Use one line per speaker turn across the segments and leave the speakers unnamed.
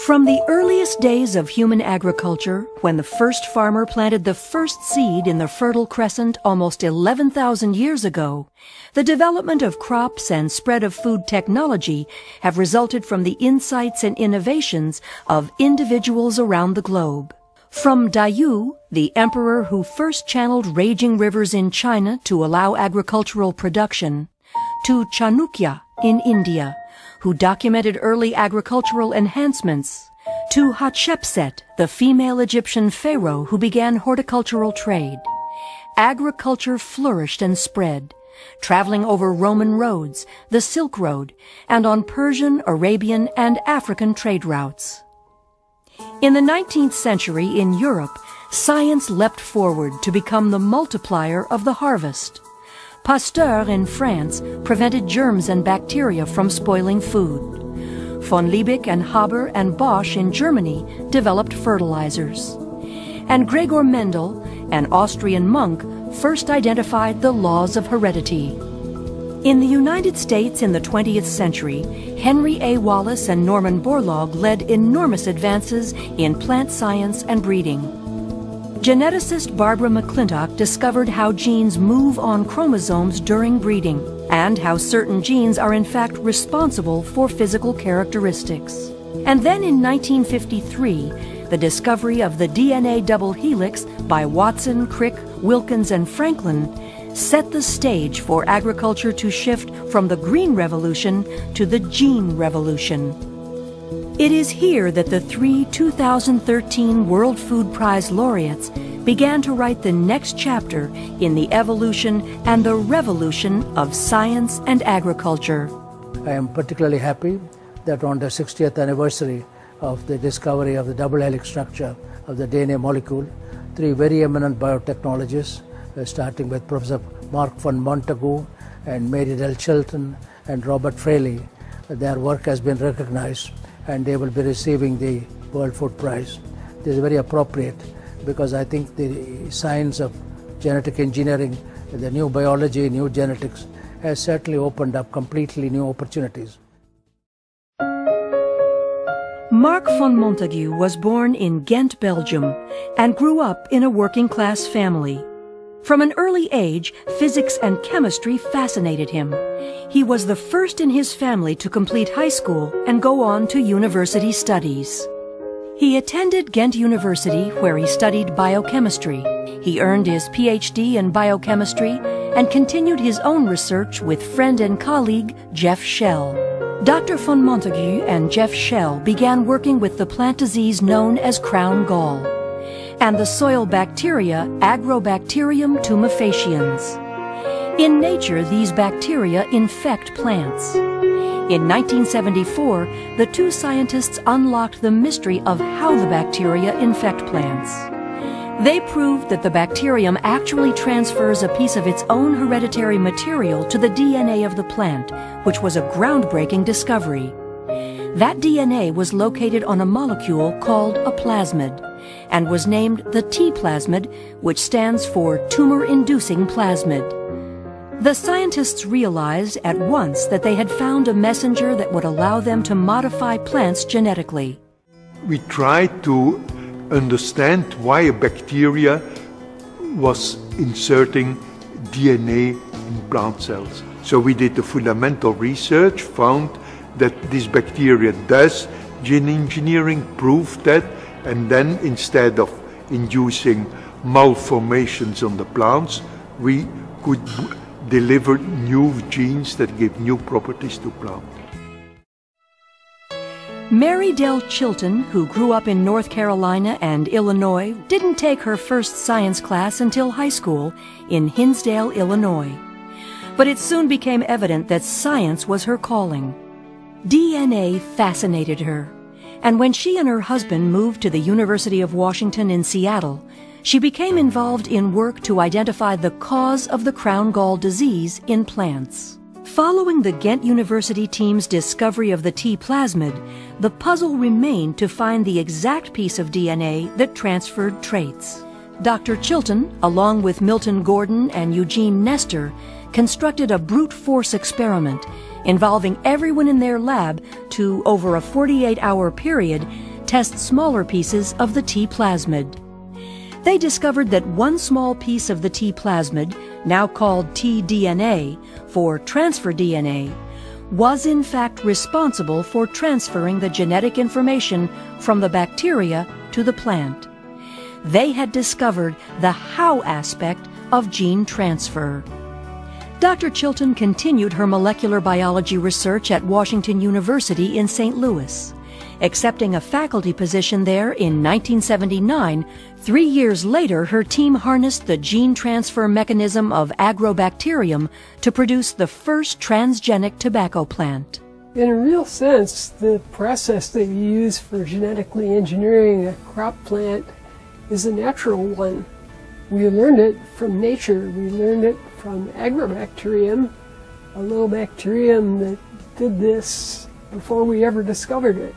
From the earliest days of human agriculture, when the first farmer planted the first seed in the Fertile Crescent almost 11,000 years ago, the development of crops and spread of food technology have resulted from the insights and innovations of individuals around the globe. From Dayu, the emperor who first channeled raging rivers in China to allow agricultural production, to Chanukya in India, who documented early agricultural enhancements, to Hatshepsut, the female Egyptian pharaoh who began horticultural trade. Agriculture flourished and spread, traveling over Roman roads, the Silk Road, and on Persian, Arabian, and African trade routes. In the 19th century in Europe, science leapt forward to become the multiplier of the harvest. Pasteur in France prevented germs and bacteria from spoiling food. Von Liebig and Haber and Bosch in Germany developed fertilizers. And Gregor Mendel, an Austrian monk, first identified the laws of heredity. In the United States in the 20th century, Henry A. Wallace and Norman Borlaug led enormous advances in plant science and breeding. Geneticist Barbara McClintock discovered how genes move on chromosomes during breeding, and how certain genes are in fact responsible for physical characteristics. And then in 1953, the discovery of the DNA double helix by Watson, Crick, Wilkins, and Franklin set the stage for agriculture to shift from the Green Revolution to the Gene Revolution. It is here that the three 2013 World Food Prize laureates began to write the next chapter in the evolution and the revolution of science and agriculture.
I am particularly happy that on the 60th anniversary of the discovery of the double helix structure of the DNA molecule, three very eminent biotechnologists, starting with Professor Marc Van Montagu and Mary-Dell Chilton and Robert Fraley, their work has been recognized, and they will be receiving the World Food Prize. This is very appropriate because I think the science of genetic engineering, the new biology, new genetics, has certainly opened up completely new opportunities.
Marc Van Montagu was born in Ghent, Belgium, and grew up in a working-class family. From an early age, physics and chemistry fascinated him. He was the first in his family to complete high school and go on to university studies. He attended Ghent University, where he studied biochemistry. He earned his PhD in biochemistry and continued his own research with friend and colleague Jeff Shell. Dr. Van Montagu and Jeff Shell began working with the plant disease known as crown gall and the soil bacteria Agrobacterium tumefaciens. In nature, these bacteria infect plants. In 1974, the two scientists unlocked the mystery of how the bacteria infect plants. They proved that the bacterium actually transfers a piece of its own hereditary material to the DNA of the plant, which was a groundbreaking discovery. That DNA was located on a molecule called a plasmid, and was named the T plasmid, which stands for tumor-inducing plasmid. The scientists realized at once that they had found a messenger that would allow them to modify plants genetically.
We tried to understand why a bacteria was inserting DNA in plant cells. So we did the fundamental research, found that this bacteria does gene engineering, proved that, and then instead of inducing malformations on the plants, we could deliver new genes that give new properties to plants.
Mary-Dell Chilton, who grew up in North Carolina and Illinois, didn't take her first science class until high school in Hinsdale, Illinois. But it soon became evident that science was her calling. DNA fascinated her, and when she and her husband moved to the University of Washington in Seattle, she became involved in work to identify the cause of the crown gall disease in plants. Following the Ghent University team's discovery of the T plasmid, the puzzle remained to find the exact piece of DNA that transferred traits. Dr. Chilton, along with Milton Gordon and Eugene Nestor, constructed a brute force experiment involving everyone in their lab to, over a 48-hour period, test smaller pieces of the T plasmid. They discovered that one small piece of the T plasmid, now called tDNA for transfer DNA, was in fact responsible for transferring the genetic information from the bacteria to the plant. They had discovered the how aspect of gene transfer. Dr. Chilton continued her molecular biology research at Washington University in St. Louis. Accepting a faculty position there in 1979, 3 years later her team harnessed the gene transfer mechanism of agrobacterium to produce the first transgenic tobacco plant.
In a real sense, the process that you use for genetically engineering a crop plant is a natural one. We learned it from nature. We learned it from agrobacterium, a little bacterium that did this before we ever discovered it.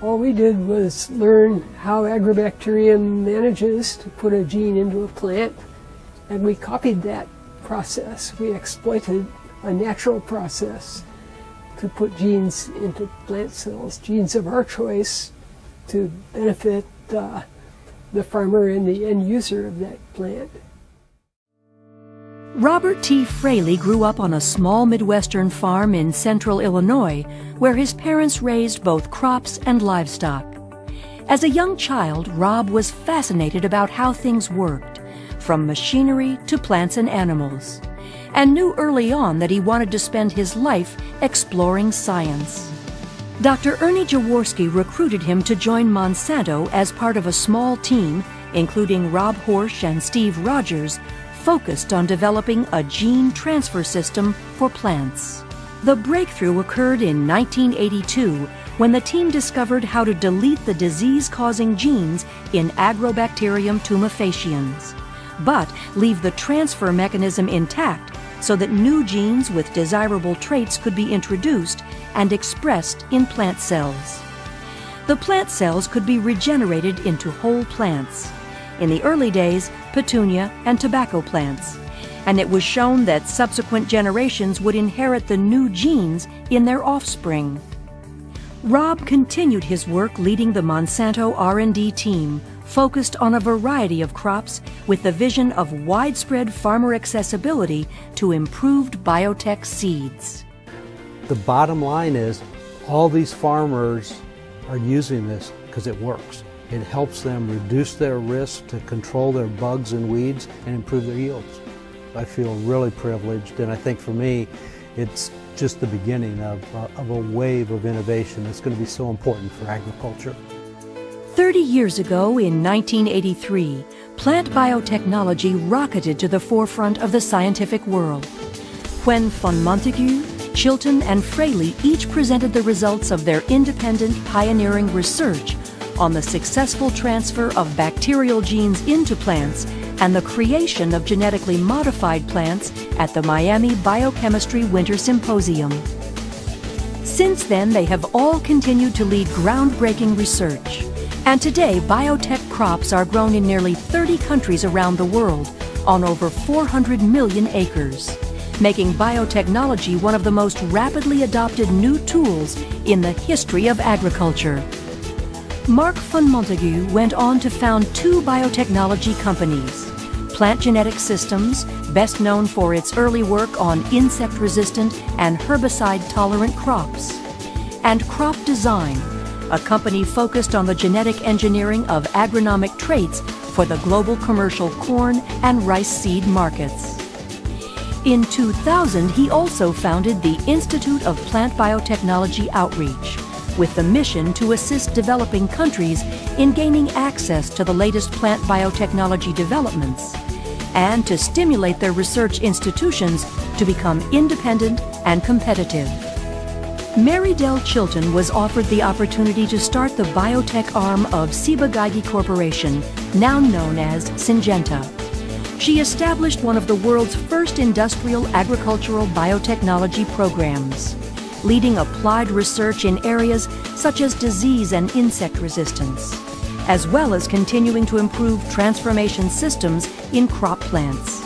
All we did was learn how agrobacterium manages to put a gene into a plant, and we copied that process. We exploited a natural process to put genes into plant cells, genes of our choice, to benefit the farmer and the end user of that plant.
Robert T. Fraley grew up on a small Midwestern farm in central Illinois, where his parents raised both crops and livestock. As a young child, Rob was fascinated about how things worked, from machinery to plants and animals, and knew early on that he wanted to spend his life exploring science. Dr. Ernie Jaworski recruited him to join Monsanto as part of a small team, including Rob Horsch and Steve Rogers, focused on developing a gene transfer system for plants. The breakthrough occurred in 1982 when the team discovered how to delete the disease-causing genes in Agrobacterium tumefaciens, but leave the transfer mechanism intact so that new genes with desirable traits could be introduced and expressed in plant cells. The plant cells could be regenerated into whole plants. In the early days, petunia and tobacco plants, and it was shown that subsequent generations would inherit the new genes in their offspring. Rob continued his work leading the Monsanto R&D team, focused on a variety of crops with the vision of widespread farmer accessibility to improved biotech seeds.
The bottom line is all these farmers are using this because it works. It helps them reduce their risk to control their bugs and weeds and improve their yields. I feel really privileged, and I think for me it's just the beginning of a wave of innovation that's going to be so important for agriculture.
30 years ago, in 1983, plant biotechnology rocketed to the forefront of the scientific world. When Van Montagu, Chilton, and Fraley each presented the results of their independent pioneering research on the successful transfer of bacterial genes into plants and the creation of genetically modified plants at the Miami Biochemistry Winter Symposium. Since then, they have all continued to lead groundbreaking research. And today, biotech crops are grown in nearly 30 countries around the world on over 400 million acres, making biotechnology one of the most rapidly adopted new tools in the history of agriculture. Marc Van Montagu went on to found 2 biotechnology companies: Plant Genetic Systems, best known for its early work on insect-resistant and herbicide-tolerant crops, and Crop Design, a company focused on the genetic engineering of agronomic traits for the global commercial corn and rice seed markets. In 2000, he also founded the Institute of Plant Biotechnology Outreach, with the mission to assist developing countries in gaining access to the latest plant biotechnology developments, and to stimulate their research institutions to become independent and competitive. Mary-Dell Chilton was offered the opportunity to start the biotech arm of Ciba-Geigy Corporation, now known as Syngenta. She established one of the world's first industrial agricultural biotechnology programs, leading applied research in areas such as disease and insect resistance, as well as continuing to improve transformation systems in crop plants.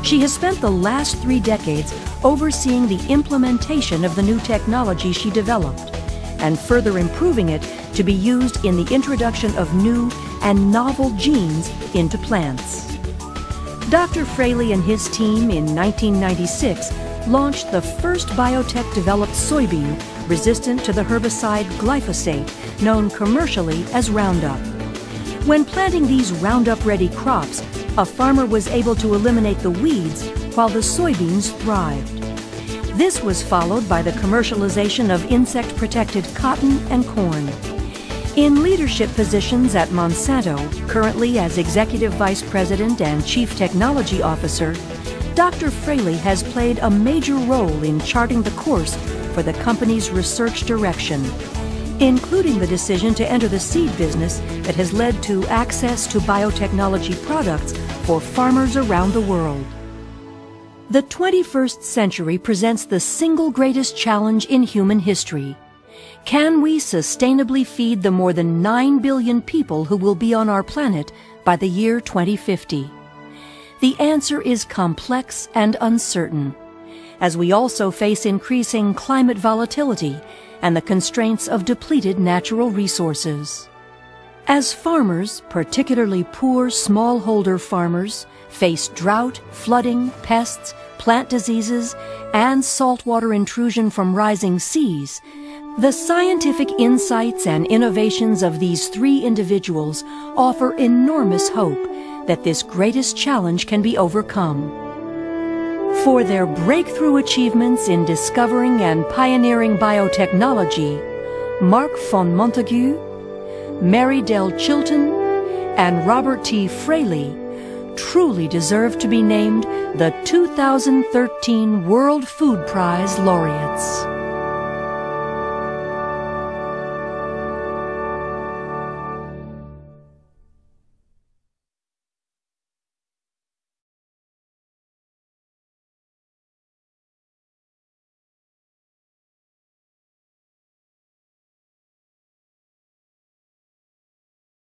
She has spent the last 3 decades overseeing the implementation of the new technology she developed, and further improving it to be used in the introduction of new and novel genes into plants. Dr. Fraley and his team in 1996 launched the first biotech-developed soybean resistant to the herbicide glyphosate, known commercially as Roundup. When planting these Roundup-ready crops, a farmer was able to eliminate the weeds while the soybeans thrived. This was followed by the commercialization of insect-protected cotton and corn. In leadership positions at Monsanto, currently as Executive Vice President and Chief Technology Officer, Dr. Fraley has played a major role in charting the course for the company's research direction, including the decision to enter the seed business that has led to access to biotechnology products for farmers around the world. The 21st century presents the single greatest challenge in human history. Can we sustainably feed the more than 9 billion people who will be on our planet by the year 2050? The answer is complex and uncertain, as we also face increasing climate volatility and the constraints of depleted natural resources. As farmers, particularly poor smallholder farmers, face drought, flooding, pests, plant diseases, and saltwater intrusion from rising seas, the scientific insights and innovations of these three individuals offer enormous hope that this greatest challenge can be overcome. For their breakthrough achievements in discovering and pioneering biotechnology, Marc Van Montagu, Mary-Dell Chilton, and Robert T. Fraley truly deserve to be named the 2013 World Food Prize laureates.